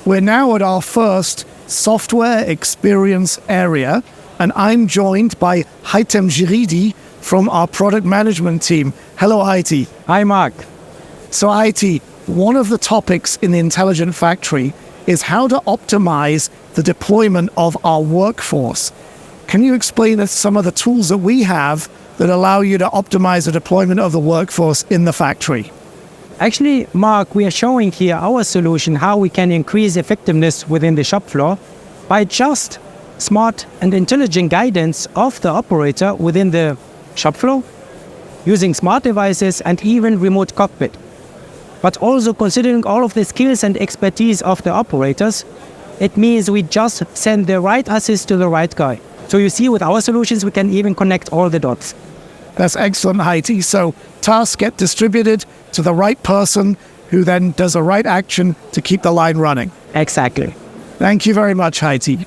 We're now at our first software experience area, and I'm joined by Haitem Jiridi from our product management team. Hello, Haiti. Hi, Mark. So, Haiti, one of the topics in the Intelligent Factory is how to optimize the deployment of our workforce. Can you explain us some of the tools that we have that allow you to optimize the deployment of the workforce in the factory? Actually, Mark, we are showing here our solution, how we can increase effectiveness within the shop floor by just smart and intelligent guidance of the operator within the shop floor, using smart devices and even remote cockpit. But also considering all of the skills and expertise of the operators, it means we just send the right assist to the right guy. So you see, with our solutions, we can even connect all the dots. That's excellent, Haiti. So tasks get distributed to the right person who then does the right action to keep the line running. Exactly. Thank you very much, Haiti.